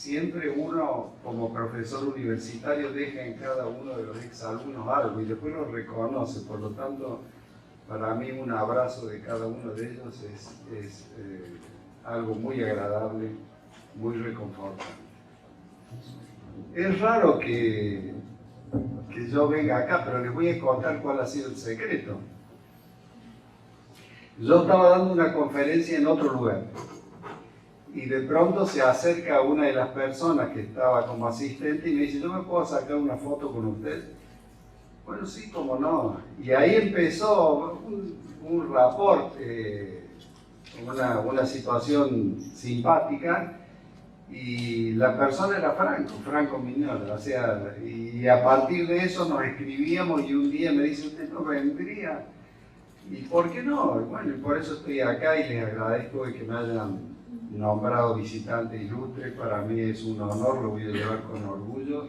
siempre uno, como profesor universitario, deja en cada uno de los exalumnos algo y después lo reconoce. Por lo tanto, para mí un abrazo de cada uno de ellos es algo muy agradable, muy reconfortante. Es raro que yo venga acá, pero les voy a contar cuál ha sido el secreto. Yo estaba dando una conferencia en otro lugar y de pronto se acerca una de las personas que estaba como asistente y me dice: ¿yo me puedo sacar una foto con usted? Bueno, sí, cómo no. Y ahí empezó un rapport, una situación simpática, y la persona era Franco Miñola, o sea, y a partir de eso nos escribíamos y un día me dice: ¿usted no vendría? ¿Y por qué no? Bueno, y por eso estoy acá y les agradezco que me hayan nombrado visitante ilustre. Para mí es un honor, lo voy a llevar con orgullo,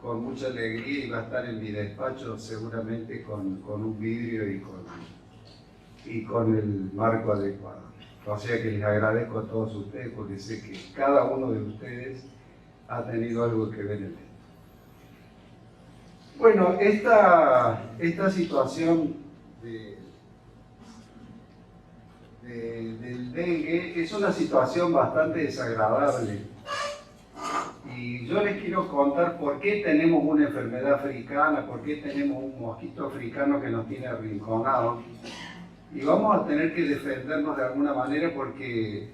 con mucha alegría, y va a estar en mi despacho seguramente con un vidrio y con el marco adecuado. O sea que les agradezco a todos ustedes porque sé que cada uno de ustedes ha tenido algo que ver en esto. Bueno, esta situación del dengue es una situación bastante desagradable. Y yo les quiero contar por qué tenemos una enfermedad africana, por qué tenemos un mosquito africano que nos tiene arrinconados. Y vamos a tener que defendernos de alguna manera porque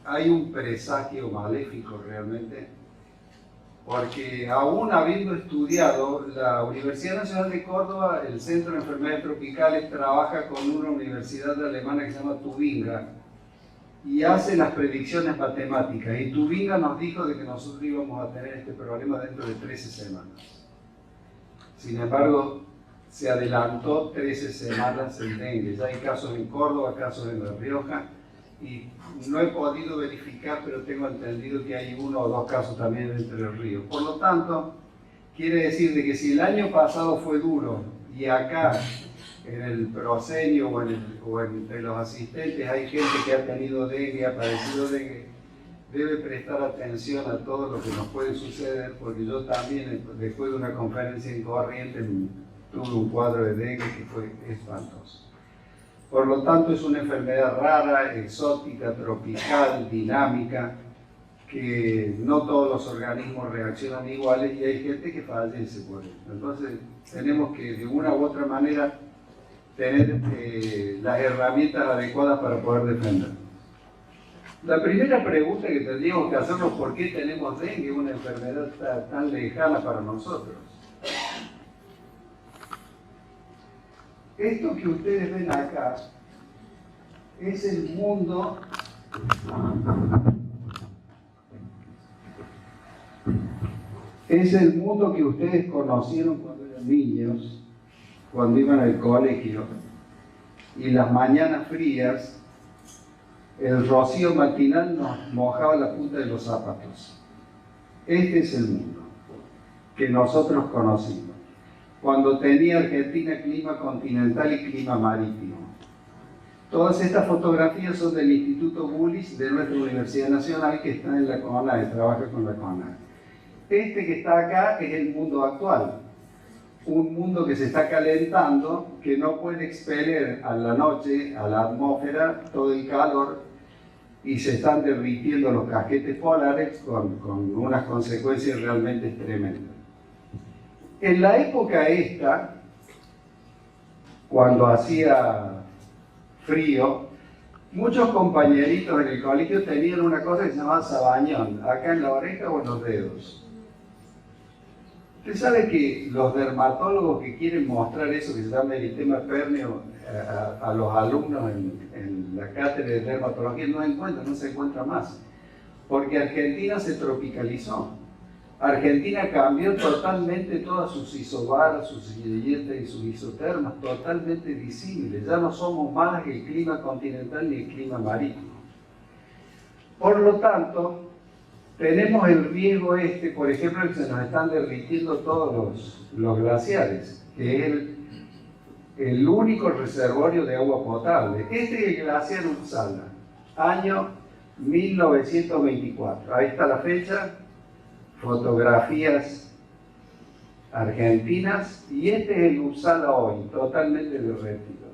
hay un presagio maléfico realmente. Porque aún habiendo estudiado, la Universidad Nacional de Córdoba, el Centro de Enfermedades Tropicales, trabaja con una universidad alemana que se llama Tubinga y hace las predicciones matemáticas. Y Tubinga nos dijo de que nosotros íbamos a tener este problema dentro de 13 semanas. Sin embargo, se adelantó 13 semanas el dengue. Ya hay casos en Córdoba, casos en La Rioja, y no he podido verificar, pero tengo entendido que hay 1 o 2 casos también en Entre Ríos. Por lo tanto, quiere decir de que si el año pasado fue duro y acá en el proscenio o entre los asistentes hay gente que ha tenido dengue, ha padecido dengue, debe prestar atención a todo lo que nos puede suceder, porque yo también, después de una conferencia en Corrientes, tuve un cuadro de dengue que fue espantoso. Por lo tanto, es una enfermedad rara, exótica, tropical, dinámica, que no todos los organismos reaccionan iguales y hay gente que fallece por esto. Entonces, tenemos que de una u otra manera tener las herramientas adecuadas para poder defender. La primera pregunta que tendríamos que hacernos: ¿por qué tenemos dengue, una enfermedad tan lejana para nosotros? Esto que ustedes ven acá es el mundo que ustedes conocieron cuando eran niños, cuando iban al colegio, y las mañanas frías, el rocío matinal nos mojaba la punta de los zapatos. Este es el mundo que nosotros conocimos cuando tenía Argentina clima continental y clima marítimo. Todas estas fotografías son del Instituto Bullis de nuestra Universidad Nacional, que está en la CONAE, trabaja con la CONAE. Este que está acá es el mundo actual, un mundo que se está calentando, que no puede expeler a la noche, a la atmósfera, todo el calor, y se están derritiendo los casquetes polares con unas consecuencias realmente tremendas. En la época esta, cuando hacía frío, muchos compañeritos en el colegio tenían una cosa que se llamaba sabañón, acá en la oreja o en los dedos. Usted sabe que los dermatólogos que quieren mostrar eso, que se llama eritema pérneo, a los alumnos en la cátedra de dermatología no se encuentra más, porque Argentina se tropicalizó. Argentina cambió totalmente todas sus isobaras, sus isoyetas y sus isotermas, totalmente visibles. Ya no somos más que el clima continental ni el clima marítimo. Por lo tanto, tenemos el riesgo por ejemplo, que se nos están derritiendo todos los glaciares, que es el único reservorio de agua potable. Este es el glaciar Uppsala, año 1924. Ahí está la fecha, fotografías argentinas, y este es el Uppsala hoy, totalmente derretido.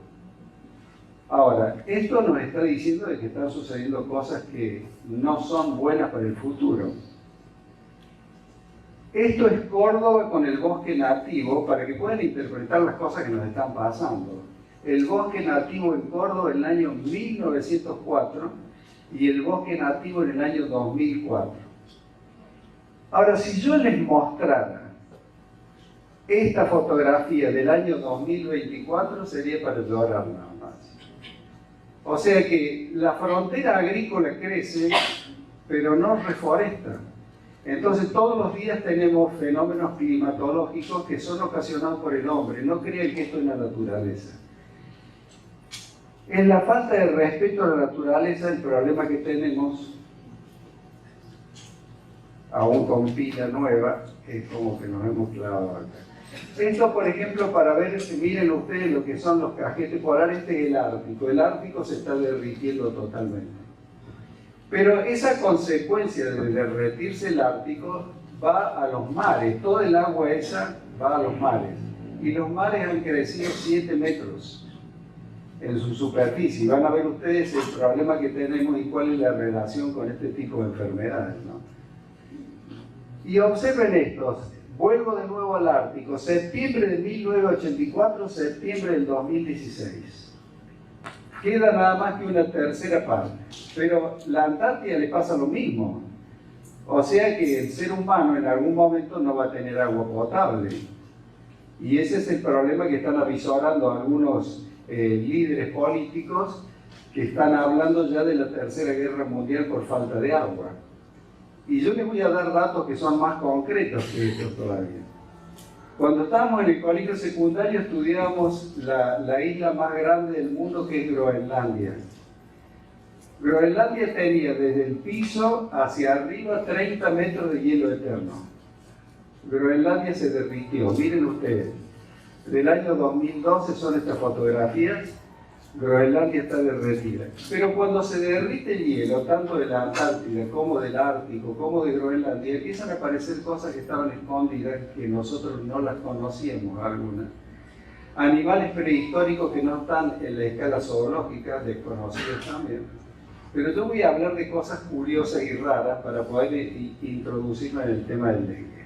Ahora, esto nos está diciendo de que están sucediendo cosas que no son buenas para el futuro. Esto es Córdoba con el bosque nativo, para que puedan interpretar las cosas que nos están pasando. El bosque nativo en Córdoba en el año 1904 y el bosque nativo en el año 2004. Ahora, si yo les mostrara esta fotografía del año 2024, sería para llorar nada más. O sea que la frontera agrícola crece, pero no reforesta. Entonces todos los días tenemos fenómenos climatológicos que son ocasionados por el hombre. No crean que esto es la naturaleza. Es la falta de respeto a la naturaleza el problema que tenemos, aún con pila nueva, es como que nos hemos clavado acá. Esto, por ejemplo, para ver, miren ustedes lo que son los cajetes polares, este es el Ártico. El Ártico se está derritiendo totalmente. Pero esa consecuencia de derretirse el Ártico va a los mares. Todo el agua esa va a los mares. Y los mares han crecido 7 metros en su superficie. Van a ver ustedes el problema que tenemos y cuál es la relación con este tipo de enfermedades, ¿no? Y observen estos. Vuelvo de nuevo al Ártico. Septiembre de 1984, septiembre del 2016. Queda nada más que una tercera parte. Pero la Antártida le pasa lo mismo. O sea que el ser humano en algún momento no va a tener agua potable. Y ese es el problema que están avisorando algunos líderes políticos que están hablando ya de la Tercera Guerra Mundial por falta de agua. Y yo les voy a dar datos que son más concretos que estos todavía. Cuando estábamos en el colegio secundario estudiábamos la isla más grande del mundo, que es Groenlandia. Groenlandia tenía desde el piso hacia arriba 30 metros de hielo eterno. Groenlandia se derritió, miren ustedes. Del año 2012 son estas fotografías. Groenlandia está derretida. Pero cuando se derrite el hielo, tanto de la Antártida como del Ártico, como de Groenlandia, empiezan a aparecer cosas que estaban escondidas, que nosotros no las conocíamos algunas. Animales prehistóricos que no están en la escala zoológica, desconocidos también. Pero yo voy a hablar de cosas curiosas y raras para poder introducirme en el tema del dengue.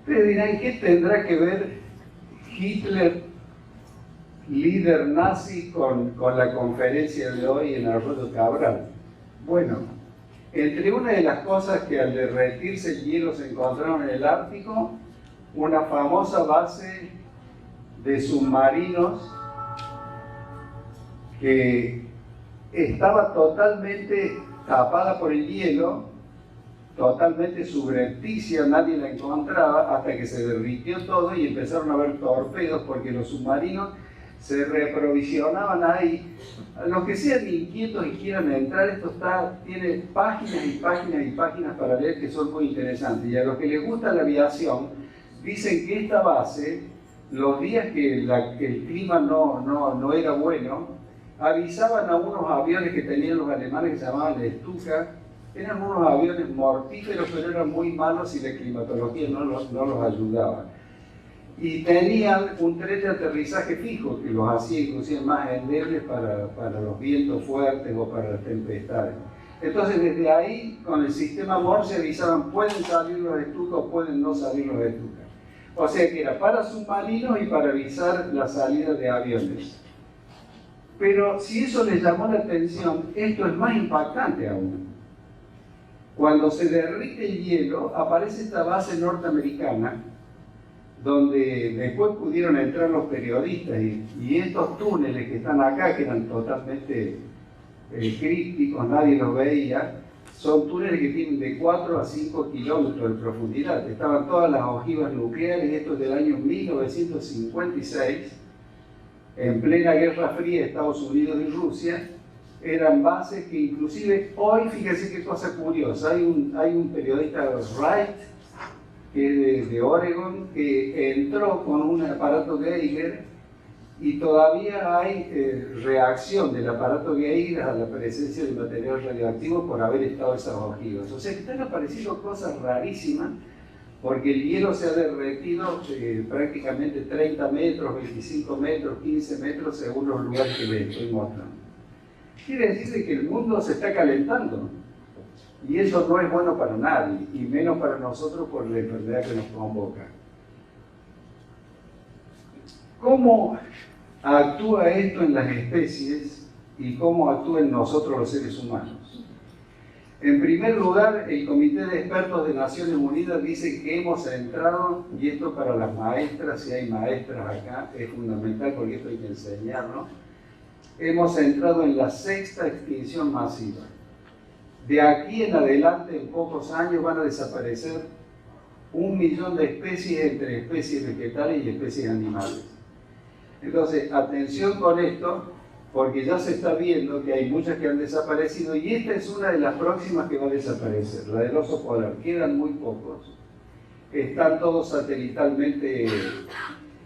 Ustedes dirán, ¿qué tendrá que ver Hitler, líder nazi, con la conferencia de hoy en Arroyo Cabral? Bueno, entre una de las cosas que al derretirse el hielo se encontraron en el Ártico, una famosa base de submarinos que estaba totalmente tapada por el hielo, totalmente subrepticia, nadie la encontraba, hasta que se derritió todo y empezaron a haber torpedos, porque los submarinos se reaprovisionaban ahí. A los que sean inquietos y quieran entrar, esto tiene páginas y páginas y páginas para leer que son muy interesantes. Y a los que les gusta la aviación, dicen que esta base, los días que el clima no era bueno, avisaban a unos aviones que tenían los alemanes que se llamaban Stuka. Eran unos aviones mortíferos, pero eran muy malos y la climatología no los ayudaba. Y tenían un tren de aterrizaje fijo, que los hacía inclusive más endebles para los vientos fuertes o para las tempestades. Entonces desde ahí, con el sistema Morse, avisaban, pueden salir los Stuka o pueden no salir los Stuka. O sea que era para submarinos y para avisar la salida de aviones. Pero si eso les llamó la atención, esto es más impactante aún. Cuando se derrite el hielo, aparece esta base norteamericana, donde después pudieron entrar los periodistas, y estos túneles que están acá, que eran totalmente crípticos, nadie los veía, son túneles que tienen de 4 a 5 kilómetros de profundidad. Estaban todas las ojivas nucleares, esto es del año 1956, en plena Guerra Fría de Estados Unidos y Rusia. Eran bases que inclusive hoy, fíjense qué cosa curiosa, hay un periodista, Wright, que es de Oregon, que entró con un aparato Geiger y todavía hay reacción del aparato Geiger a la presencia de material radioactivo por haber estado esas ojivas. O sea que están apareciendo cosas rarísimas porque el hielo se ha derretido prácticamente 30 metros, 25 metros, 15 metros según los lugares que les estoy mostrando. Quiere decir que el mundo se está calentando y eso no es bueno para nadie y menos para nosotros por la enfermedad que nos convoca. ¿Cómo actúa esto en las especies y cómo actúa en nosotros los seres humanos? En primer lugar, el Comité de Expertos de Naciones Unidas dice que hemos entrado, y esto para las maestras, si hay maestras acá, es fundamental porque esto hay que enseñarlo, hemos entrado en la 6ª extinción masiva. De aquí en adelante, en pocos años, van a desaparecer 1 millón de especies entre especies vegetales y especies animales. Entonces, atención con esto, porque ya se está viendo que hay muchas que han desaparecido y esta es una de las próximas que va a desaparecer, la del oso polar. Quedan muy pocos. Están todos satelitalmente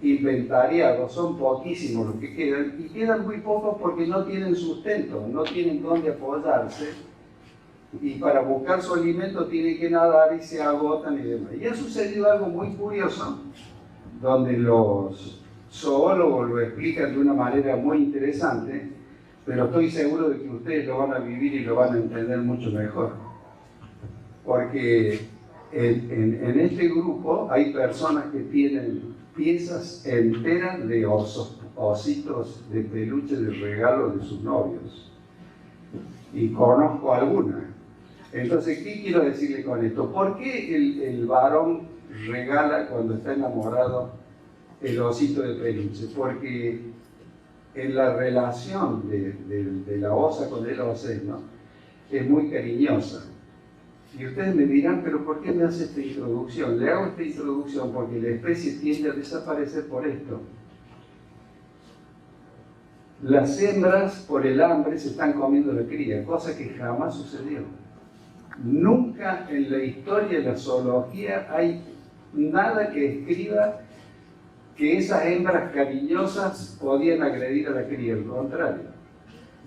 inventariados, son poquísimos los que quedan y quedan muy pocos porque no tienen sustento, no tienen dónde apoyarse y para buscar su alimento tienen que nadar y se agotan y demás. Y ha sucedido algo muy curioso, donde los zoólogos lo explican de una manera muy interesante, pero estoy seguro de que ustedes lo van a vivir y lo van a entender mucho mejor. Porque en este grupo hay personas que tienen piezas enteras de ositos de peluche de regalo de sus novios. Y conozco algunas. Entonces, ¿qué quiero decirle con esto? ¿Por qué el varón regala cuando está enamorado el osito de peluche? Porque en la relación de la osa con el oseno es muy cariñosa. Y ustedes me dirán, pero ¿por qué me hace esta introducción? Le hago esta introducción porque la especie tiende a desaparecer por esto. Las hembras, por el hambre, se están comiendo la cría, cosa que jamás sucedió. Nunca en la historia de la zoología hay nada que escriba que esas hembras cariñosas podían agredir a la cría, al contrario.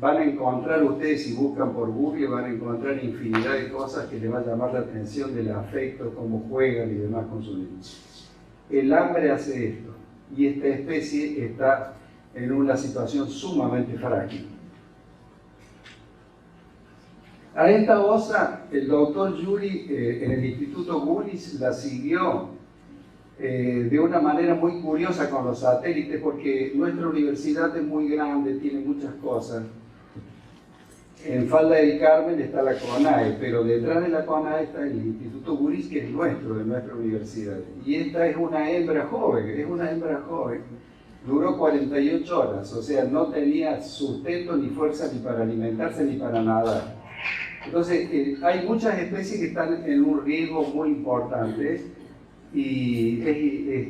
Van a encontrar ustedes, si buscan por Google, van a encontrar infinidad de cosas que les va a llamar la atención del afecto, cómo juegan y demás con sus niños. El hambre hace esto, y esta especie está en una situación sumamente frágil. A esta osa, el doctor Yuri en el Instituto Bullis la siguió de una manera muy curiosa con los satélites, porque nuestra universidad es muy grande, tiene muchas cosas. En Falda del Carmen está la CONAE, pero detrás de la CONAE está el Instituto Bullis, que es nuestro, de nuestra universidad. Y esta es una hembra joven, duró 48 horas, o sea, no tenía sustento ni fuerza ni para alimentarse ni para nadar. Entonces, hay muchas especies que están en un riesgo muy importante y es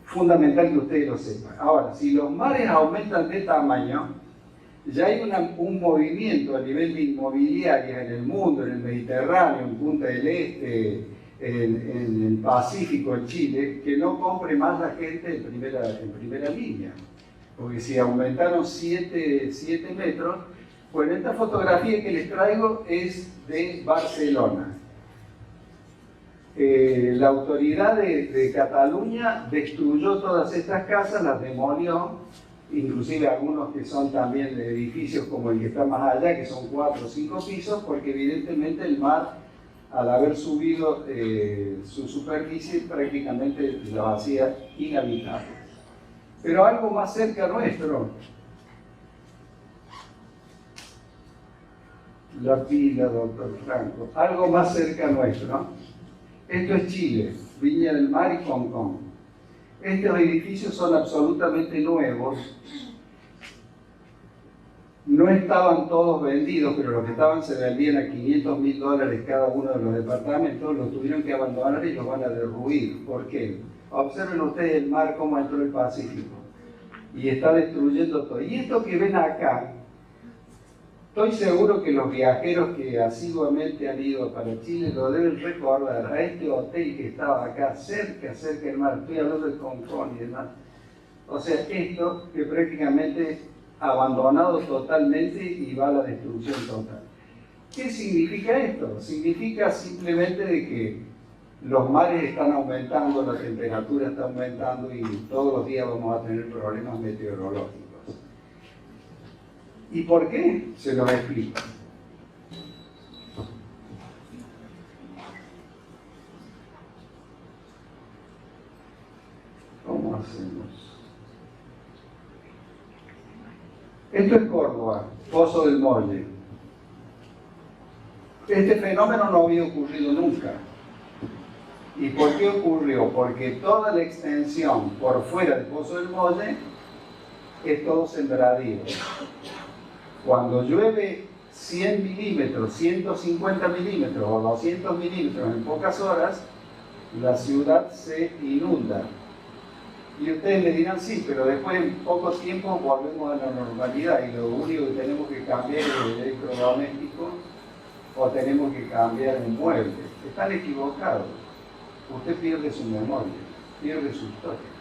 fundamental que ustedes lo sepan. Ahora, si los mares aumentan de tamaño, ya hay un movimiento a nivel de inmobiliaria en el mundo, en el Mediterráneo, en Punta del Este, en el Pacífico, en Chile, que no compre más la gente en primera línea. Porque si aumentaron 7 metros, pues esta fotografía que les traigo es de Barcelona. La autoridad de Cataluña destruyó todas estas casas, las demolió, inclusive algunos que son también edificios como el que está más allá, que son 4 o 5 pisos, porque evidentemente el mar, al haber subido su superficie, prácticamente la hacía inhabitable. Pero algo más cerca nuestro, la pila, doctor Franco, algo más cerca nuestro, ¿no? Esto es Chile, Viña del Mar y Hong Kong. Estos edificios son absolutamente nuevos. No estaban todos vendidos, pero los que estaban se vendían a $500.000 cada uno de los departamentos, los tuvieron que abandonar y los van a derruir. ¿Por qué? Observen ustedes el mar cómo entró el Pacífico y está destruyendo todo. Y esto que ven acá, estoy seguro que los viajeros que asiduamente han ido para Chile lo deben recordar, a este hotel que estaba acá cerca del mar, estoy hablando de Hong Kong y demás. O sea, esto que prácticamente abandonado totalmente y va a la destrucción total. ¿Qué significa esto? Significa simplemente de que los mares están aumentando, la temperatura está aumentando y todos los días vamos a tener problemas meteorológicos. ¿Y por qué? Se los explico. ¿Cómo hacemos? Esto es Córdoba, Pozo del Molle. Este fenómeno no había ocurrido nunca. ¿Y por qué ocurrió? Porque toda la extensión por fuera del Pozo del Molle es todo sembradío. Cuando llueve 100 milímetros, 150 milímetros o 200 milímetros en pocas horas, la ciudad se inunda. Y ustedes me dirán, sí, pero después en poco tiempo volvemos a la normalidad y lo único que tenemos que cambiar es el electrodoméstico o tenemos que cambiar un mueble. Están equivocados. Usted pierde su memoria, pierde su historia.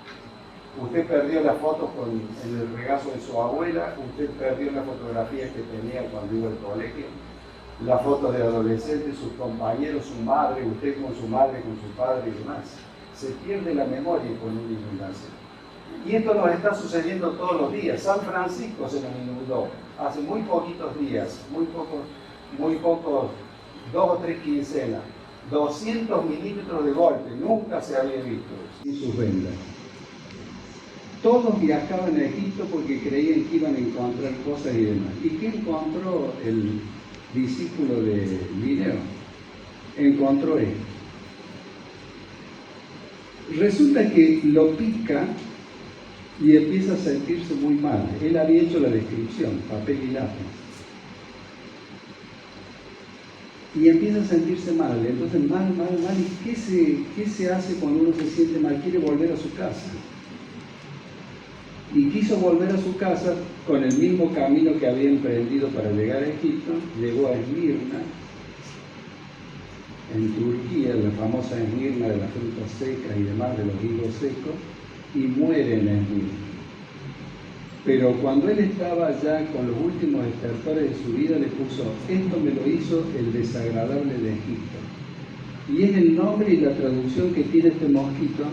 Usted perdió la foto en el regazo de su abuela, usted perdió las fotografías que tenía cuando iba al colegio, las fotos de adolescentes, sus compañeros, su madre, usted con su madre, con su padre y demás. Se pierde la memoria con una inundación. Y esto nos está sucediendo todos los días. San Francisco se nos inundó hace muy poquitos días, muy pocos, 2 o 3 quincenas. 200 milímetros de golpe, nunca se había visto. Y sus vendas. Todos viajaban a Egipto porque creían que iban a encontrar cosas y demás. ¿Y qué encontró el discípulo de Linneo? Encontró esto. Resulta que lo pica y empieza a sentirse muy mal. Él había hecho la descripción, papel y lápiz. Y empieza a sentirse mal. Entonces, mal. ¿Y qué se hace cuando uno se siente mal? Quiere volver a su casa. Y quiso volver a su casa con el mismo camino que había emprendido para llegar a Egipto. Llegó a Esmirna, en Turquía, la famosa Esmirna de las frutas secas y demás, de los higos secos, y muere en Esmirna. Pero cuando él estaba ya con los últimos estertores de su vida, le puso: esto me lo hizo el desagradable de Egipto. Y es el nombre y la traducción que tiene este mosquito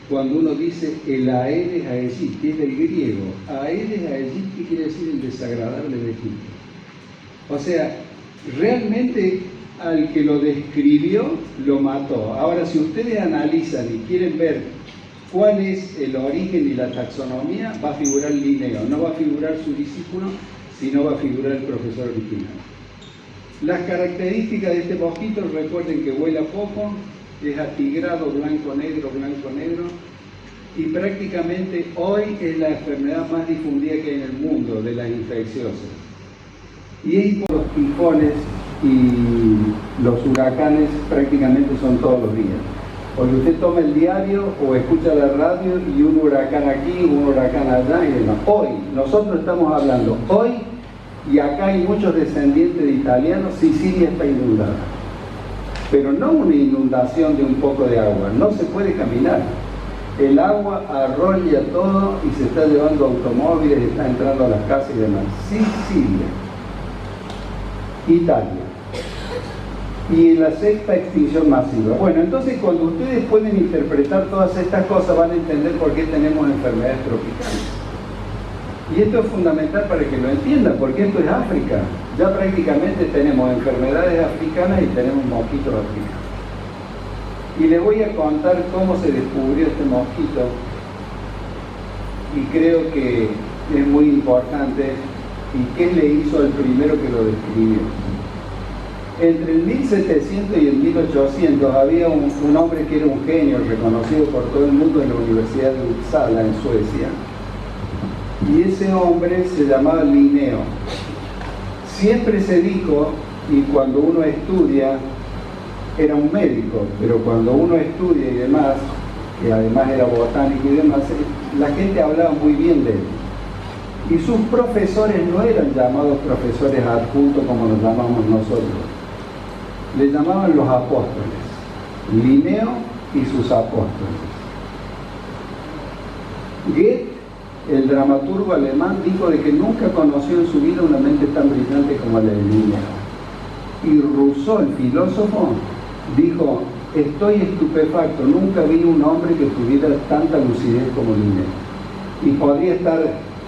cuando uno dice el Aedes aegypti, que es del griego. Aedes aegypti quiere decir el desagradable de Egipto. O sea, realmente al que lo describió, lo mató. Ahora, si ustedes analizan y quieren ver cuál es el origen y la taxonomía, va a figurar Linneo. No va a figurar su discípulo, sino va a figurar el profesor original. Las características de este mosquito, recuerden que vuela poco, es atigrado blanco-negro, y prácticamente hoy es la enfermedad más difundida que hay en el mundo de las infecciosas. Y es por los tifones y los huracanes prácticamente son todos los días. Porque usted toma el diario o escucha la radio y un huracán aquí, un huracán allá y demás. Hoy, nosotros estamos hablando hoy, y acá hay muchos descendientes de italianos, Sicilia está inundada. Pero no una inundación de un poco de agua, no se puede caminar. El agua arrolla todo y se está llevando automóviles, está entrando a las casas y demás. Sicilia, Italia. Y la sexta extinción masiva. Bueno, entonces cuando ustedes pueden interpretar todas estas cosas, van a entender por qué tenemos enfermedades tropicales. Y esto es fundamental para que lo entiendan, porque esto es África. Ya prácticamente tenemos enfermedades africanas y tenemos mosquitos africanos. Y les voy a contar cómo se descubrió este mosquito, y creo que es muy importante, y qué le hizo al primero que lo describió. Entre el 1700 y el 1800 había un hombre que era un genio reconocido por todo el mundo en la Universidad de Uppsala, en Suecia. Y ese hombre se llamaba Linneo. Siempre se dijo, y cuando uno estudia, era un médico, pero cuando uno estudia y demás, que además era botánico y demás, la gente hablaba muy bien de él. Y sus profesores no eran llamados profesores adjuntos como nos llamamos nosotros. Le llamaban los apóstoles, Linneo y sus apóstoles. Goethe el dramaturgo alemán dijo de que nunca conoció en su vida una mente tan brillante como la de Linneo. Y Rousseau, el filósofo, dijo: estoy estupefacto, nunca vi un hombre que tuviera tanta lucidez como Linneo. Y podría estar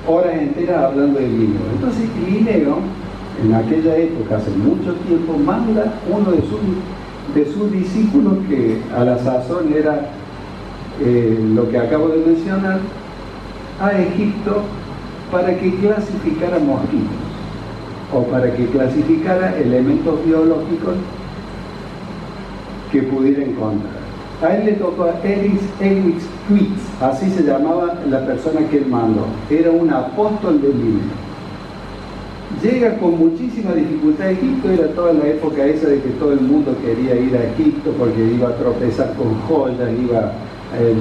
horas enteras hablando de Linneo. Entonces Linneo, en aquella época, hace mucho tiempo, manda uno de sus discípulos, que a la sazón era lo que acabo de mencionar, a Egipto para que clasificara mosquitos o para que clasificara elementos biológicos que pudiera encontrar. A él le tocó a Erich Schwytz, así se llamaba la persona que él mandó. Era un apóstol del Linneo. Llega con muchísima dificultad a Egipto. Era toda la época esa de que todo el mundo quería ir a Egipto porque iba a tropezar con joyas,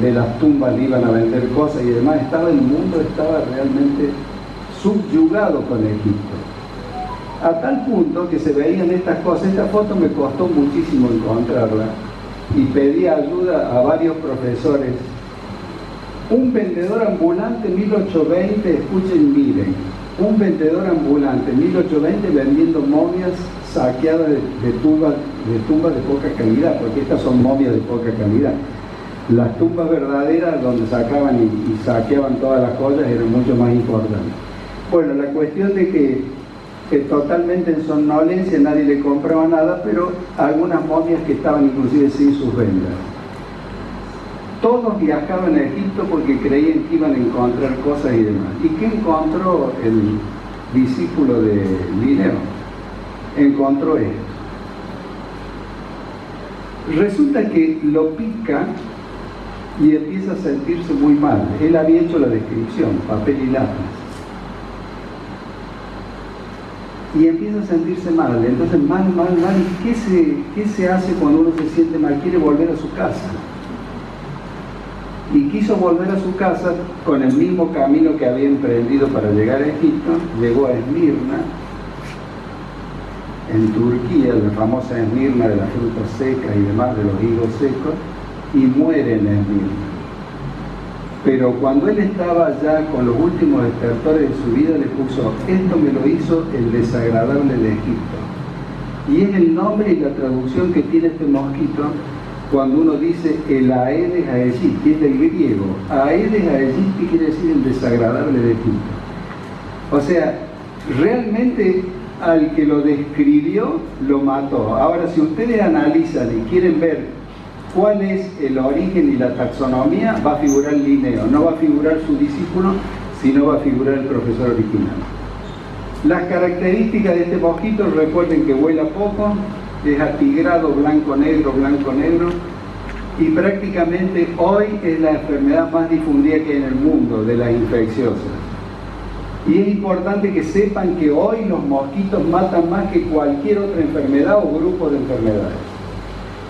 de las tumbas le iban a vender cosas y demás. El mundo estaba realmente subyugado con Egipto. A tal punto que se veían estas cosas. Esta foto me costó muchísimo encontrarla y pedí ayuda a varios profesores. Un vendedor ambulante 1820, escuchen, miren, un vendedor ambulante 1820 vendiendo momias saqueadas de tumbas de poca calidad, porque estas son momias de poca calidad. Las tumbas verdaderas, donde sacaban y saqueaban todas las joyas, eran mucho más importantes. Bueno, la cuestión de que totalmente en somnolencia, nadie le compraba nada, pero algunas momias que estaban inclusive sin sus vendas. Todos viajaban a Egipto porque creían que iban a encontrar cosas y demás. ¿Y qué encontró el discípulo de Linneo? Encontró esto. Resulta que lo pica y empieza a sentirse muy mal. Él había hecho la descripción, papel y lápiz. Y empieza a sentirse mal. Entonces, mal. ¿Y qué se hace cuando uno se siente mal? Quiere volver a su casa. Y quiso volver a su casa con el mismo camino que había emprendido para llegar a Egipto. Llegó a Esmirna, en Turquía, la famosa Esmirna de las frutas secas y demás, de los higos secos, y muere en Esmirna. Pero cuando él estaba ya con los últimos estertores de su vida, le puso: esto me lo hizo el desagradable de Egipto. Y es el nombre y la traducción que tiene este mosquito cuando uno dice el Aedes aegypti, que es del griego. Aedes aegypti quiere decir el desagradable de Egipto. O sea, realmente al que lo describió, lo mató. Ahora, si ustedes analizan y quieren ver cuál es el origen y la taxonomía, va a figurar Linneo. No va a figurar su discípulo, sino va a figurar el profesor original. Las características de este mosquito: recuerden que vuela poco, es atigrado, blanco-negro, y prácticamente hoy es la enfermedad más difundida que hay en el mundo de las infecciosas. Y es importante que sepan que hoy los mosquitos matan más que cualquier otra enfermedad o grupo de enfermedades.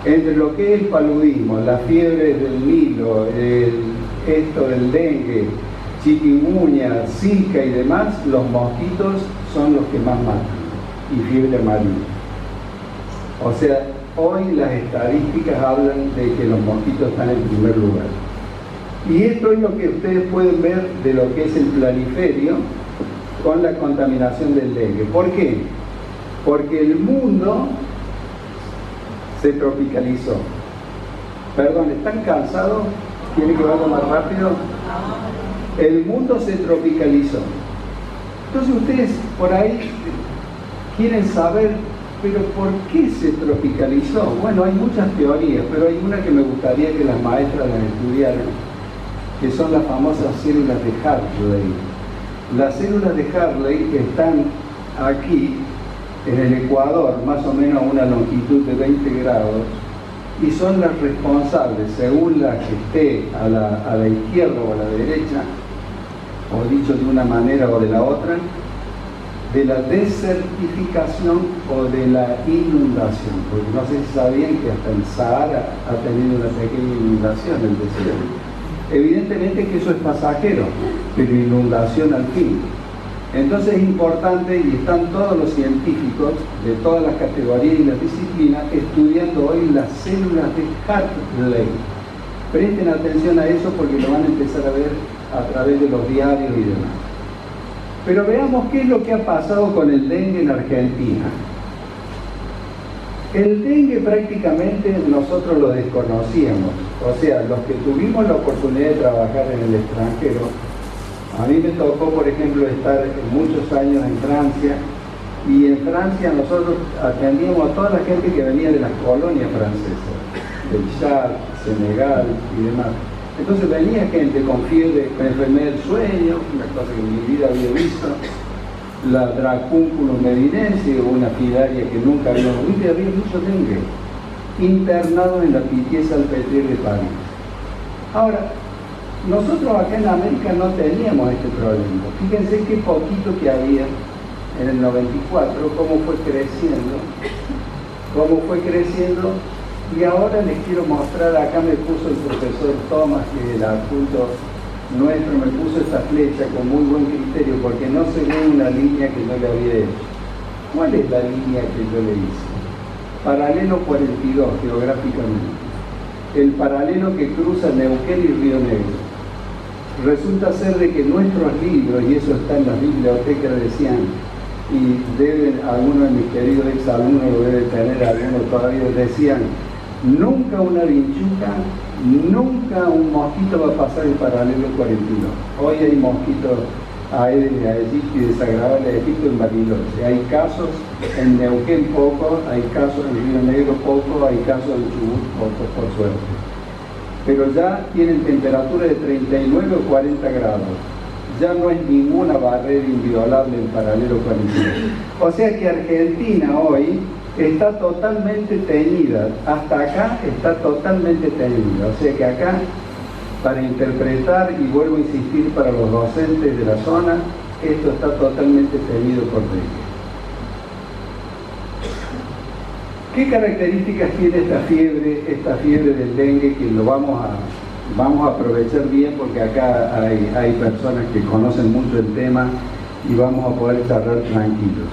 Entre lo que es el paludismo, las fiebres del Nilo, esto del dengue, chikungunya, zika y demás, los mosquitos son los que más matan, y fiebre amarilla. O sea, hoy las estadísticas hablan de que los mosquitos están en primer lugar. Y esto es lo que ustedes pueden ver de lo que es el planiferio con la contaminación del dengue. ¿Por qué? Porque el mundo se tropicalizó. Perdón, ¿están cansados? ¿Quieren que vaya más rápido? El mundo se tropicalizó. Entonces ustedes por ahí quieren saber, pero ¿por qué se tropicalizó? Bueno, hay muchas teorías, pero hay una que me gustaría que las maestras las estudiaran, que son las famosas células de Hartley. Las células de Hartley están aquí, en el Ecuador, más o menos a una longitud de 20 grados, y son las responsables, según la que esté a la izquierda o a la derecha, o dicho de una manera o de la otra, de la desertificación o de la inundación. Porque no sé si sabían que hasta el Sahara ha tenido una pequeña inundación, el desierto. Evidentemente que eso es pasajero, pero inundación al fin. Entonces es importante, y están todos los científicos de todas las categorías y las disciplinas estudiando hoy las células de Hartley. Presten atención a eso porque lo van a empezar a ver a través de los diarios y demás. Pero veamos qué es lo que ha pasado con el dengue en Argentina. El dengue prácticamente nosotros lo desconocíamos, o sea, los que tuvimos la oportunidad de trabajar en el extranjero, a mí me tocó, por ejemplo, estar muchos años en Francia, y en Francia nosotros atendíamos a toda la gente que venía de las colonias francesas, del Chad, Senegal y demás. Entonces venía gente con fiebre, con enfermedad del sueño, una cosa que en mi vida había visto, la Dracunculus medinense, una filaria que nunca habíamos visto, y había mucho dengue, internados en la Pitié Salpêtrière de París. Ahora, nosotros acá en América no teníamos este problema. Fíjense qué poquito que había en el 94, cómo fue creciendo, y ahora les quiero mostrar, acá me puso el profesor Thomas, que es el adjunto nuestro, me puso esta flecha con muy buen criterio, porque no se ve una línea que yo le había hecho. ¿Cuál es la línea que yo le hice? Paralelo 42, geográficamente. El paralelo que cruza Neuquén y Río Negro. Resulta ser de que nuestros libros, y eso está en las bibliotecas, decían, y deben, algunos de mis queridos exalumnos lo deben tener, algunos todavía decían, nunca una vinchuca, nunca un mosquito va a pasar el paralelo 42. Hoy hay mosquitos Aedes aegypti y desagradables de Egipto en Bariloche. Hay casos en Neuquén poco, hay casos en Río Negro poco, hay casos en Chubut poco, por suerte. Pero ya tienen temperatura de 39 o 40 grados. Ya no es ninguna barrera inviolable el paralelo 42. O sea que Argentina hoy está totalmente teñida, hasta acá está totalmente teñida, o sea que acá, para interpretar, y vuelvo a insistir para los docentes de la zona, esto está totalmente teñido por dengue. ¿Qué características tiene esta fiebre del dengue, que lo vamos a aprovechar bien, porque acá hay personas que conocen mucho el tema y vamos a poder charlar tranquilos?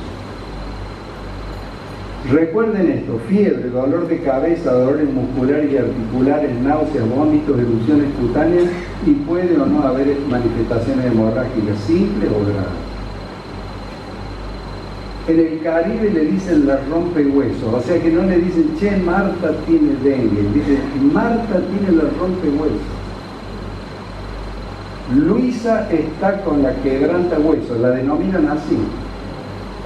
Recuerden esto: fiebre, dolor de cabeza, dolores musculares y articulares, náuseas, vómitos, erupciones cutáneas, y puede o no haber manifestaciones hemorrágicas simples o graves. En el Caribe le dicen la rompehuesos, o sea que no le dicen, che, Marta tiene dengue, dicen, Marta tiene la rompehuesos. Luisa está con la quebrantahuesos, la denominan así.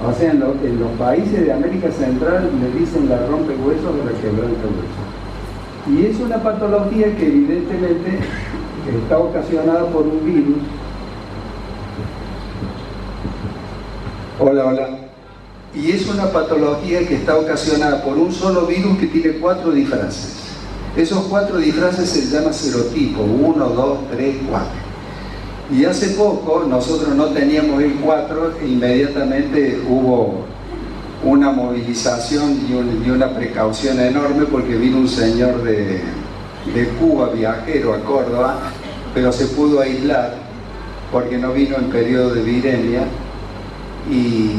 O sea, en los países de América Central le dicen la rompehuesos o la quebrantahuesos. Y es una patología que evidentemente está ocasionada por un virus. Hola. Y es una patología que está ocasionada por un solo virus que tiene 4 disfraces. Esos 4 disfraces se llaman serotipo, 1, 2, 3, 4. Y hace poco nosotros no teníamos el 4 e inmediatamente hubo una movilización y una precaución enorme, porque vino un señor de Cuba, viajero, a Córdoba, pero se pudo aislar porque no vino en periodo de viremia, y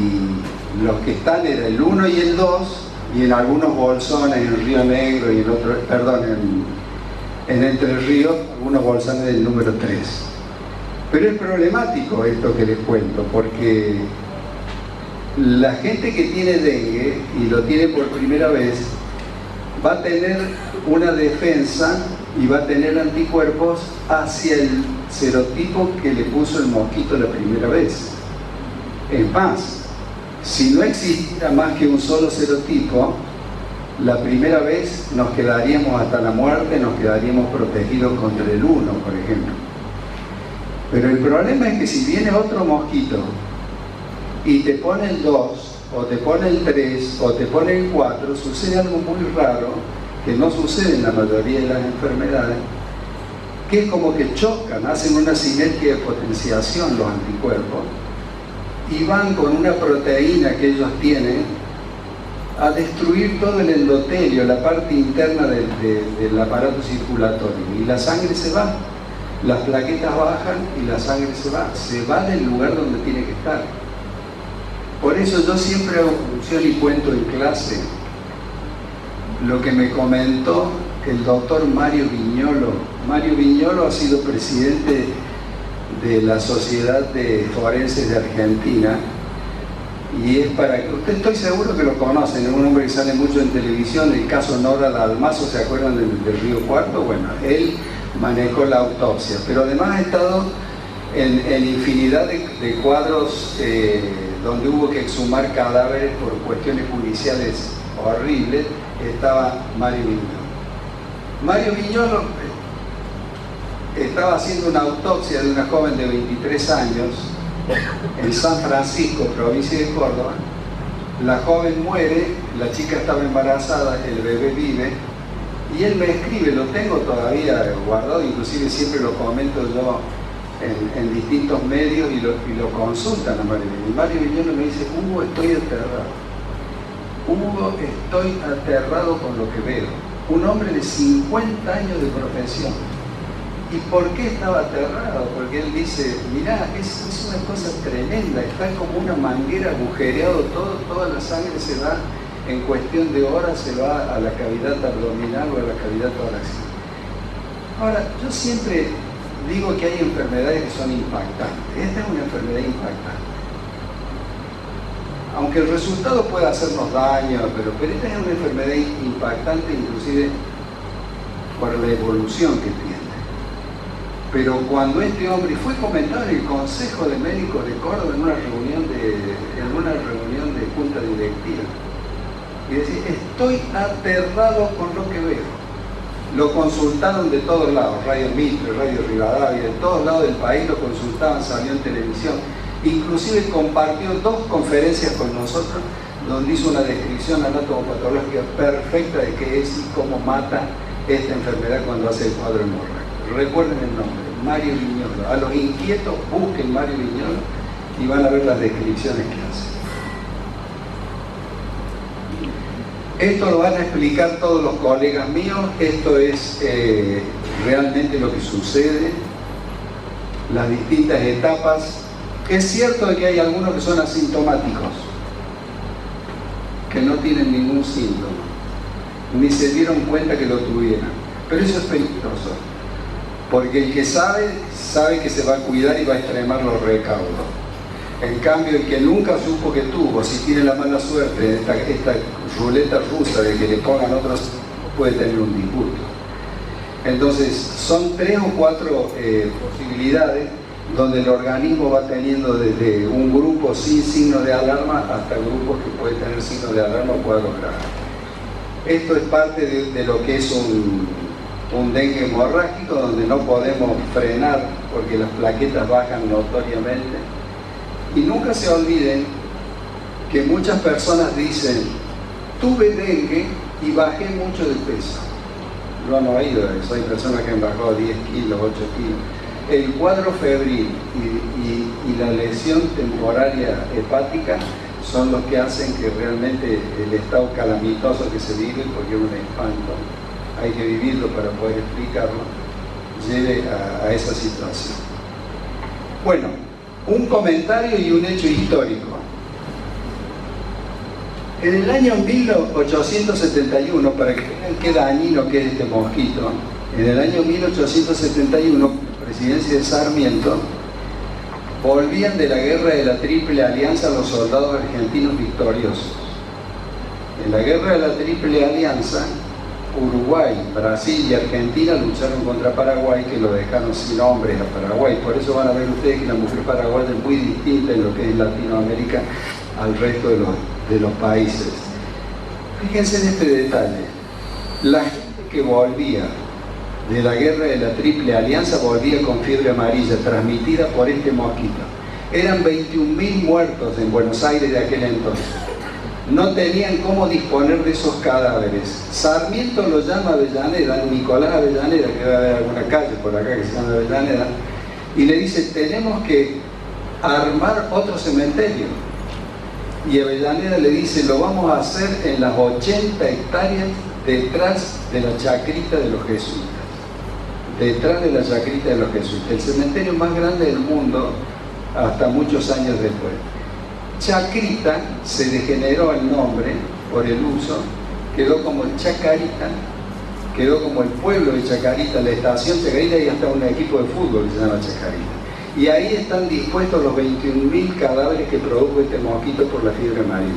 los que están eran el 1 y el 2, y en algunos bolsones en Río Negro y en Entre Ríos, algunos bolsones del número 3. Pero es problemático esto que les cuento, porque la gente que tiene dengue y lo tiene por primera vez va a tener una defensa y va a tener anticuerpos hacia el serotipo que le puso el mosquito la primera vez. Es más, si no existiera más que un solo serotipo, la primera vez nos quedaríamos hasta la muerte, nos quedaríamos protegidos contra el 1, por ejemplo. Pero el problema es que si viene otro mosquito y te pone el 2, o te pone el 3, o te pone el 4, sucede algo muy raro, que no sucede en la mayoría de las enfermedades, que es como que chocan, hacen una sinergia de potenciación los anticuerpos, y van con una proteína que ellos tienen a destruir todo el endotelio, la parte interna del aparato circulatorio, y la sangre se va, las plaquetas bajan y la sangre se va del lugar donde tiene que estar. Por eso yo siempre hago función y cuento en clase lo que me comentó el doctor Mario Viñolo. Mario Viñolo ha sido presidente de la Sociedad de Forenses de Argentina, y es para que, usted estoy seguro que lo conocen, es un hombre que sale mucho en televisión, el caso Nora Dalmazo, ¿se acuerdan del Río Cuarto? Bueno, él manejó la autopsia, pero además ha estado en infinidad de cuadros donde hubo que exhumar cadáveres por cuestiones judiciales horribles. Estaba Mario Viñolo. Mario Viñolo estaba haciendo una autopsia de una joven de 23 años en San Francisco, provincia de Córdoba. La joven muere, la chica estaba embarazada, el bebé vive, y él me escribe, lo tengo todavía guardado, inclusive siempre lo comento yo en distintos medios y lo consultan a Mario Viñolo. Y Mario Viñolo me dice: Hugo, estoy aterrado. Hugo, estoy aterrado con lo que veo. Un hombre de 50 años de profesión. ¿Y por qué estaba aterrado? Porque él dice: mirá, es una cosa tremenda, está como una manguera agujereado, toda la sangre se va, en cuestión de horas se va a la cavidad abdominal o a la cavidad torácica. Ahora, yo siempre digo que hay enfermedades que son impactantes. Esta es una enfermedad impactante. Aunque el resultado pueda hacernos daño, pero esta es una enfermedad impactante inclusive por la evolución que tiene. Pero cuando este hombre fue comentado en el Consejo de Médicos de Córdoba en una reunión de junta directiva, y decía: estoy aterrado con lo que veo. Lo consultaron de todos lados, Radio Mitre, Radio Rivadavia, de todos lados del país lo consultaban, salió en televisión, inclusive compartió 2 conferencias con nosotros donde hizo una descripción anatomopatológica perfecta de qué es y cómo mata esta enfermedad cuando hace el cuadro hemorrágico. Recuerden el nombre, Mario Viñolo. A los inquietos busquen Mario Viñolo y van a ver las descripciones que hace. Esto lo van a explicar todos los colegas míos. Esto es realmente lo que sucede, las distintas etapas. Es cierto que hay algunos que son asintomáticos, que no tienen ningún síntoma, ni se dieron cuenta que lo tuvieran, pero eso es peligroso, porque el que sabe que se va a cuidar y va a extremar los recaudos. En cambio, el que nunca supo que tuvo, si tiene la mala suerte de esta ruleta rusa de que le pongan otros, puede tener un disgusto. Entonces, son 3 o 4 posibilidades donde el organismo va teniendo desde un grupo sin signo de alarma hasta grupos que pueden tener signos de alarma o cuadros graves. Esto es parte de lo que es un dengue hemorrágico, donde no podemos frenar porque las plaquetas bajan notoriamente. Y nunca se olviden que muchas personas dicen: tuve dengue y bajé mucho de peso. Lo han oído eso, hay personas que han bajado 10 kilos, 8 kilos. El cuadro febril y la lesión temporaria hepática son los que hacen que realmente el estado calamitoso que se vive, porque es un espanto, hay que vivirlo para poder explicarlo, lleve a esa situación. Bueno, un comentario y un hecho histórico. En el año 1871, para que vean qué dañino que es este mosquito, en el año 1871, presidencia de Sarmiento, volvían de la guerra de la Triple Alianza los soldados argentinos victoriosos. En la guerra de la Triple Alianza, Uruguay, Brasil y Argentina lucharon contra Paraguay, que lo dejaron sin hombres a Paraguay. Por eso van a ver ustedes que la mujer paraguaya es muy distinta en lo que es Latinoamérica al resto de los países. Fíjense en este detalle. La gente que volvía de la guerra de la Triple Alianza volvía con fiebre amarilla transmitida por este mosquito. Eran 21.000 muertos en Buenos Aires de aquel entonces. No tenían cómo disponer de esos cadáveres. Sarmiento lo llama Avellaneda, Nicolás Avellaneda, que debe haber alguna calle por acá que se llama Avellaneda, y le dice: tenemos que armar otro cementerio. Y Avellaneda le dice: lo vamos a hacer en las 80 hectáreas detrás de la chacrita de los jesuitas. Detrás de la chacrita de los jesuitas, el cementerio más grande del mundo hasta muchos años después. Chacrita se degeneró el nombre por el uso, quedó como Chacarita, quedó como el pueblo de Chacarita, la estación Chacarita, y hasta un equipo de fútbol que se llama Chacarita. Y ahí están dispuestos los 21.000 cadáveres que produjo este mosquito por la fiebre amarilla.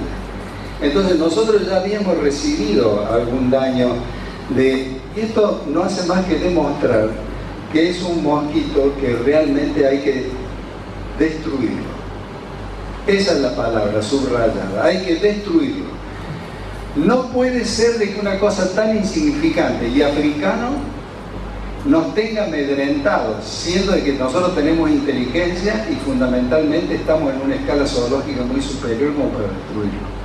Entonces nosotros ya habíamos recibido algún daño de... Esto no hace más que demostrar que es un mosquito que realmente hay que destruirlo. Esa es la palabra subrayada, hay que destruirlo. No puede ser de que una cosa tan insignificante y africano nos tenga amedrentados, siendo de que nosotros tenemos inteligencia y fundamentalmente estamos en una escala zoológica muy superior como para destruirlo.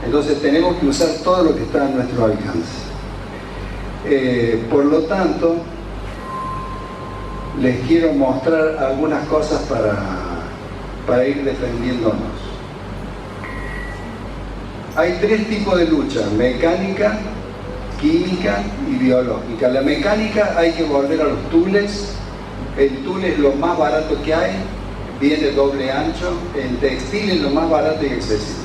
Entonces tenemos que usar todo lo que está a nuestro alcance. Por lo tanto, les quiero mostrar algunas cosas para ir defendiéndonos. Hay tres tipos de lucha: mecánica, química y biológica. La mecánica, hay que volver a los tules. El tul es lo más barato que hay, viene doble ancho. El textil es lo más barato y accesible.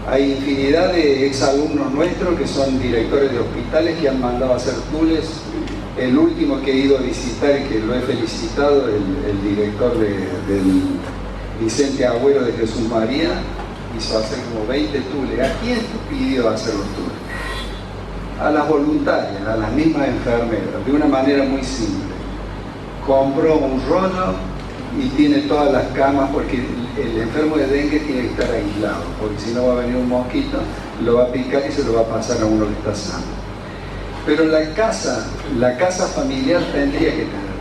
Hay infinidad de exalumnos nuestros que son directores de hospitales que han mandado a hacer tules. El último que he ido a visitar y que lo he felicitado, el director del Vicente Agüero de Jesús María, hizo hacer como 20 tules. ¿A quién pidió hacer los tules? A las voluntarias, a las mismas enfermeras, de una manera muy simple. Compró un rollo y tiene todas las camas, porque el enfermo de dengue tiene que estar aislado, porque si no va a venir un mosquito, lo va a picar y se lo va a pasar a uno que está sano. Pero la casa familiar tendría que tener.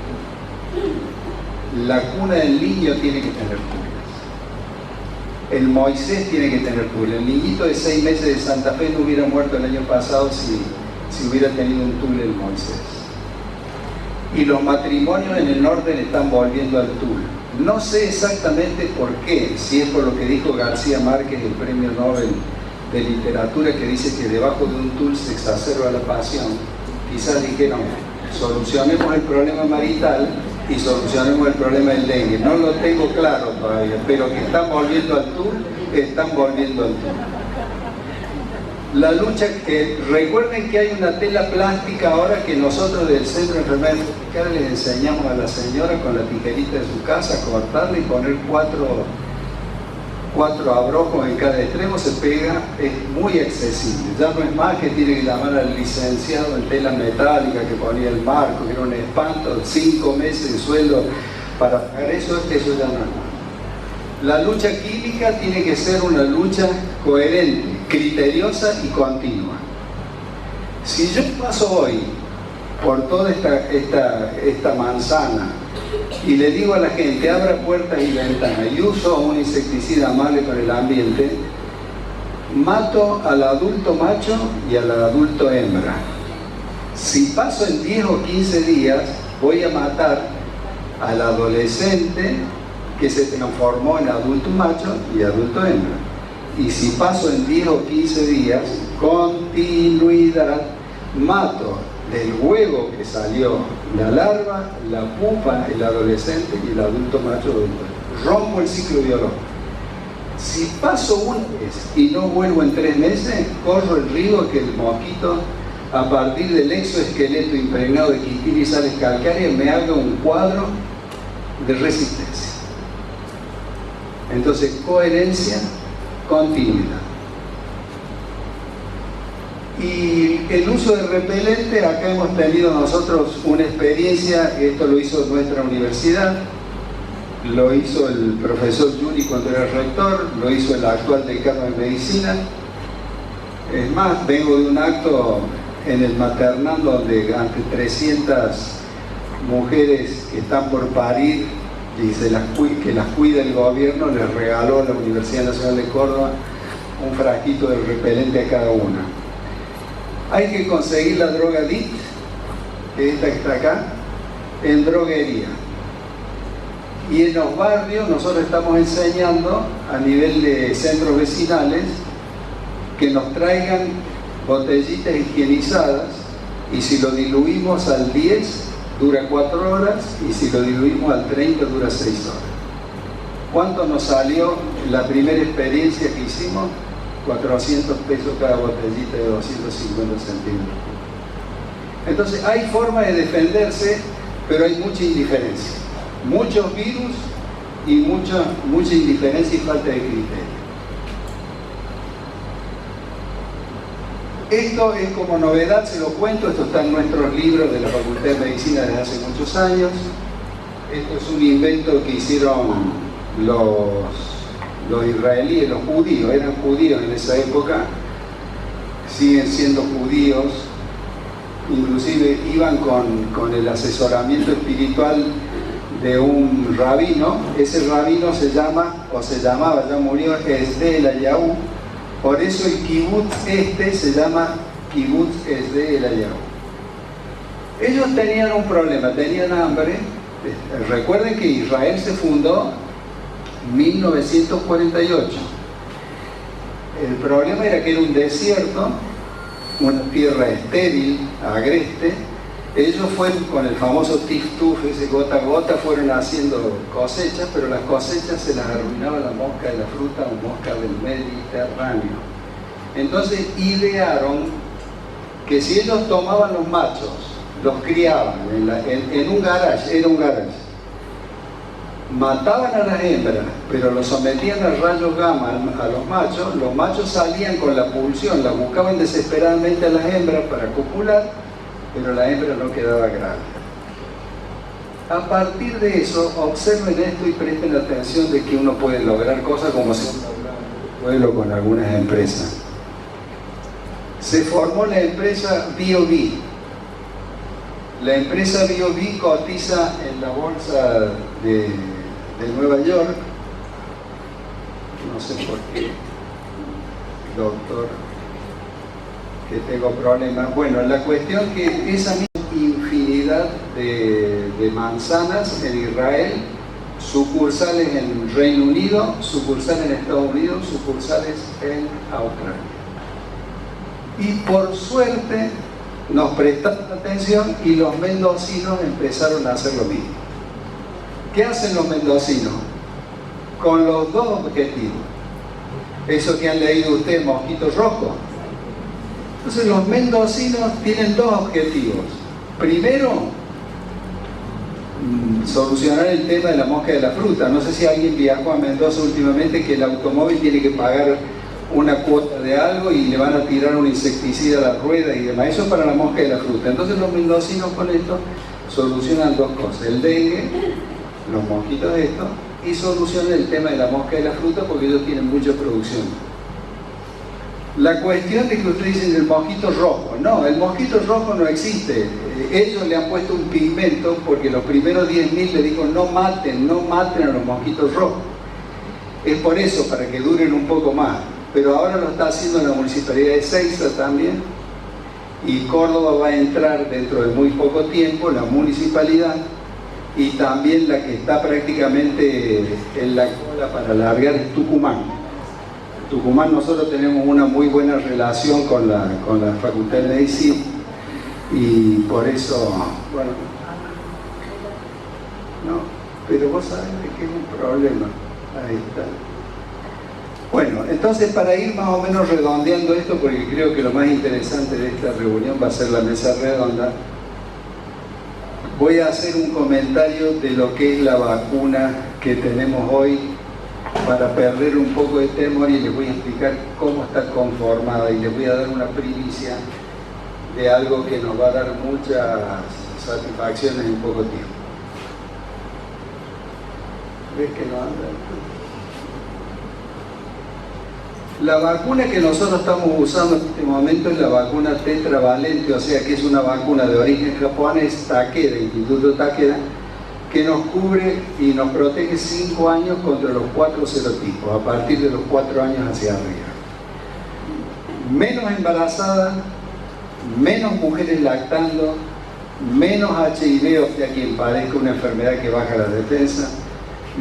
La cuna del niño tiene que tener tules. El Moisés tiene que tener tules. El niñito de 6 meses de Santa Fe no hubiera muerto el año pasado si hubiera tenido un tul el Moisés. Y los matrimonios en el norte le están volviendo al tul. No sé exactamente por qué, si es por lo que dijo García Márquez, el premio Nobel de literatura, que dice que debajo de un tul se exacerba la pasión. Quizás dijeron, solucionemos el problema marital y solucionemos el problema del dengue. No lo tengo claro todavía, pero que están volviendo al tul, están volviendo al tul. La lucha, recuerden que hay una tela plástica ahora que nosotros del Centro de Enfermedades Tropicales les enseñamos a la señora con la tijerita de su casa a cortarla y poner cuatro abrojos en cada extremo, se pega, es muy accesible. Ya no es más que tiene que llamar al licenciado en tela metálica que ponía el marco, que era un espanto, 5 meses de sueldo para pagar eso ya no es más. La lucha química tiene que ser una lucha coherente, criteriosa y continua. Si yo paso hoy por toda esta manzana y le digo a la gente, abra puertas y ventanas, y uso un insecticida amable con el ambiente, mato al adulto macho y al adulto hembra. Si paso en 10 o 15 días, voy a matar al adolescente que se transformó en adulto macho y adulto hembra. Y si paso en 10 o 15 días, continuidad, mato del huevo que salió la larva, la pupa, el adolescente y el adulto macho adulto. Rompo el ciclo biológico. Si paso una vez y no vuelvo en 3 meses, corro el riesgo que el mosquito, a partir del exoesqueleto impregnado de quitina y sales calcáreas, me haga un cuadro de resistencia. Entonces, coherencia, continuidad. Y el uso de repelente, acá hemos tenido nosotros una experiencia, esto lo hizo nuestra universidad, lo hizo el profesor Yuri cuando era rector, lo hizo el actual decano de medicina. Es más, vengo de un acto en el maternal donde ante 300 mujeres que están por parir y que las cuida el gobierno, les regaló la Universidad Nacional de Córdoba un frasquito de repelente a cada una. Hay que conseguir la droga DIT, que es esta que está acá, en droguería. Y en los barrios nosotros estamos enseñando a nivel de centros vecinales que nos traigan botellitas higienizadas, y si lo diluimos al 10 dura 4 horas, y si lo diluimos al 30 dura 6 horas. ¿Cuánto nos salió la primera experiencia que hicimos? 400 pesos cada botellita de 250 centímetros. Entonces hay forma de defenderse, pero hay mucha indiferencia. muchos virus y mucha indiferencia y falta de criterio. Esto es como novedad, se lo cuento, esto está en nuestros libros de la Facultad de Medicina desde hace muchos años. Esto es un invento que hicieron los israelíes, los judíos, eran judíos en esa época, siguen siendo judíos, inclusive iban con el asesoramiento espiritual de un rabino. Ese rabino se llamaba, ya murió, Esde Elayahu. Por eso el kibutz se llama Kibutz Esde Elayahu. Ellos tenían un problema, tenían hambre. Recuerden que Israel se fundó en 1948. El problema era que era un desierto, una tierra estéril, agreste. Ellos fueron con el famoso tif-tuf, ese gota a gota, fueron haciendo cosechas, pero las cosechas se las arruinaba la mosca de la fruta o mosca del Mediterráneo. Entonces idearon que si ellos tomaban los machos, los criaban en un garage, era un garage, mataban a las hembras, pero los sometían a rayos gamma a los machos salían con la pulsión, las buscaban desesperadamente a las hembras para copular, pero la hembra no quedaba grande. A partir de eso, observen esto y presten atención de que uno puede lograr cosas como se pueblo con algunas empresas. Se formó la empresa BioBee. La empresa BioBee cotiza en la bolsa de Nueva York. No sé por qué, doctor, que tengo problemas. Bueno, la cuestión que esa misma infinidad de manzanas en Israel, sucursales en Reino Unido, sucursales en Estados Unidos, sucursales en Australia. Y por suerte nos prestaron atención y los mendocinos empezaron a hacer lo mismo. ¿Qué hacen los mendocinos? Con los dos objetivos. Eso que han leído ustedes, mosquitos rojos. Entonces los mendocinos tienen dos objetivos. Primero, solucionar el tema de la mosca de la fruta. No sé si alguien viajó a Mendoza últimamente, que el automóvil tiene que pagar una cuota de algo y le van a tirar un insecticida a la rueda y demás. Eso es para la mosca de la fruta. Entonces los mendocinos con esto solucionan dos cosas: el dengue, los mosquitos de esto, y solucionan el tema de la mosca de la fruta porque ellos tienen mucha producción. La cuestión de que ustedes dicen el mosquito rojo, no, el mosquito rojo no existe. Ellos le han puesto un pigmento porque los primeros 10.000 le dijo no maten a los mosquitos rojos. Es por eso, para que duren un poco más. Pero ahora lo está haciendo la Municipalidad de Ezeiza también, y Córdoba va a entrar dentro de muy poco tiempo, la municipalidad, y también la que está prácticamente en la cola para largar es Tucumán. Tucumán, nosotros tenemos una muy buena relación con la Facultad de Medicina, y por eso, bueno, no, pero vos sabés que es un problema. Ahí está. Bueno, entonces para ir más o menos redondeando esto, porque creo que lo más interesante de esta reunión va a ser la mesa redonda, voy a hacer un comentario de lo que es la vacuna que tenemos hoy para perder un poco de temor, y les voy a explicar cómo está conformada y les voy a dar una primicia de algo que nos va a dar muchas satisfacciones en poco tiempo. ¿Ves que no anda? La vacuna que nosotros estamos usando en este momento es la vacuna tetravalente, o sea que es una vacuna de origen japonés, Takeda, Instituto Takeda, que nos cubre y nos protege 5 años contra los 4 serotipos, a partir de los 4 años hacia arriba. Menos embarazadas, menos mujeres lactando, menos HIV, o sea quien padezca una enfermedad que baja la defensa,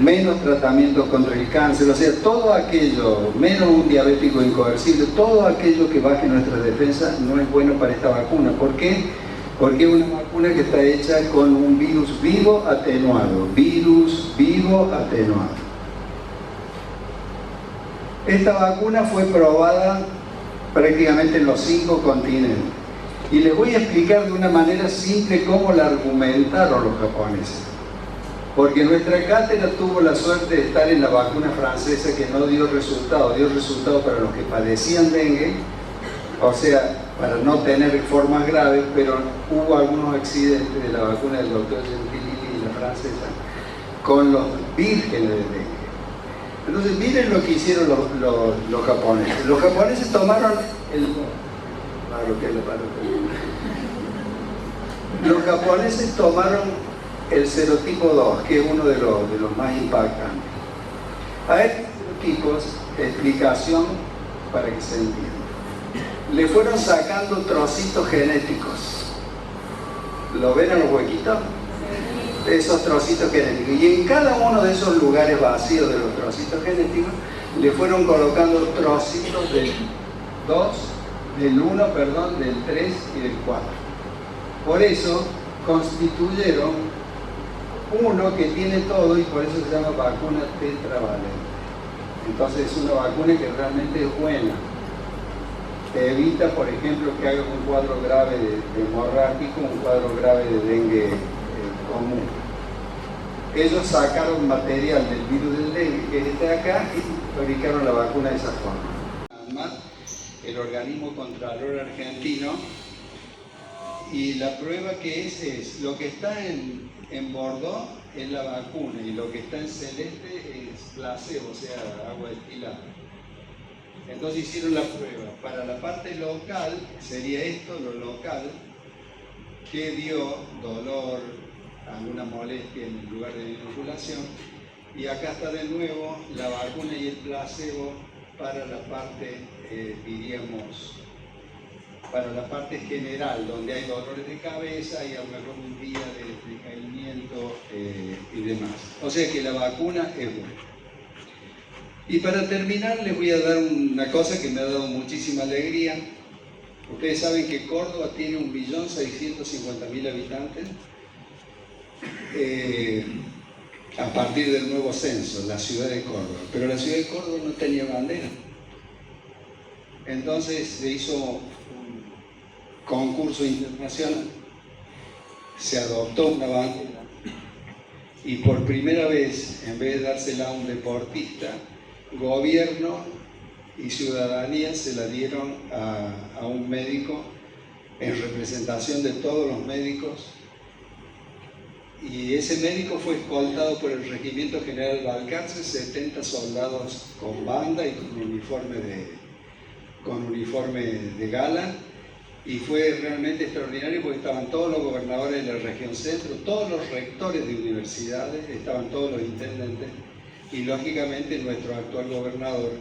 menos tratamientos contra el cáncer, o sea, todo aquello, menos un diabético incoercible, todo aquello que baje nuestras defensas no es bueno para esta vacuna. ¿Por qué? Porque es una vacuna que está hecha con un virus vivo atenuado, Esta vacuna fue probada prácticamente en los 5 continentes. Y les voy a explicar de una manera simple cómo la argumentaron los japoneses. Porque nuestra cátedra tuvo la suerte de estar en la vacuna francesa que no dio resultado para los que padecían dengue, o sea, para no tener formas graves, pero hubo algunos accidentes de la vacuna del doctor Gentilini y la francesa con los vírgenes de dengue. Entonces miren lo que hicieron los japoneses. Los japoneses tomaron los japoneses tomaron el serotipo 2, que es uno de los más impactantes. A estos serotipos, explicación para que se entienda. Le fueron sacando trocitos genéticos. ¿Lo ven a los huequitos? Esos trocitos genéticos. Y en cada uno de esos lugares vacíos de los trocitos genéticos, le fueron colocando trocitos del 1, del 3 y del 4. Por eso constituyeron uno que tiene todo y por eso se llama vacuna tetravalente. Entonces es una vacuna que realmente es buena. Te evita, por ejemplo, que hagas un cuadro grave de hemorrágico, un cuadro grave de dengue común. Ellos sacaron material del virus del dengue que está acá y fabricaron la vacuna de esa forma. Además, el organismo contralor argentino, y la prueba que es lo que está en Bordeaux es la vacuna y lo que está en celeste es placebo, o sea, agua destilada. Entonces hicieron la prueba. Para la parte local, sería esto, lo local, que dio dolor, alguna molestia en el lugar de inoculación. Y acá está de nuevo la vacuna y el placebo para la parte, diríamos, para la parte general, donde hay dolores de cabeza y a lo mejor un día de decaimiento y demás. O sea que la vacuna es buena. Y para terminar les voy a dar una cosa que me ha dado muchísima alegría. Ustedes saben que Córdoba tiene 1.650.000 habitantes a partir del nuevo censo, la ciudad de Córdoba. Pero la ciudad de Córdoba no tenía bandera. Entonces se hizo un concurso internacional, se adoptó una bandera y por primera vez, en vez de dársela a un deportista, gobierno y ciudadanía se la dieron a un médico en representación de todos los médicos, y ese médico fue escoltado por el Regimiento General Balcarce, 70 soldados con banda y con uniforme de gala, y fue realmente extraordinario porque estaban todos los gobernadores de la región centro, todos los rectores de universidades, estaban todos los intendentes, y lógicamente nuestro actual gobernador,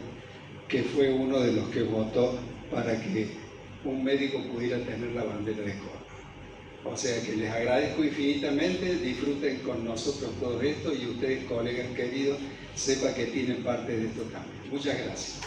que fue uno de los que votó para que un médico pudiera tener la bandera de Córdoba. O sea que les agradezco infinitamente, disfruten con nosotros todo esto y ustedes, colegas queridos, sepan que tienen parte de estos cambios. Muchas gracias.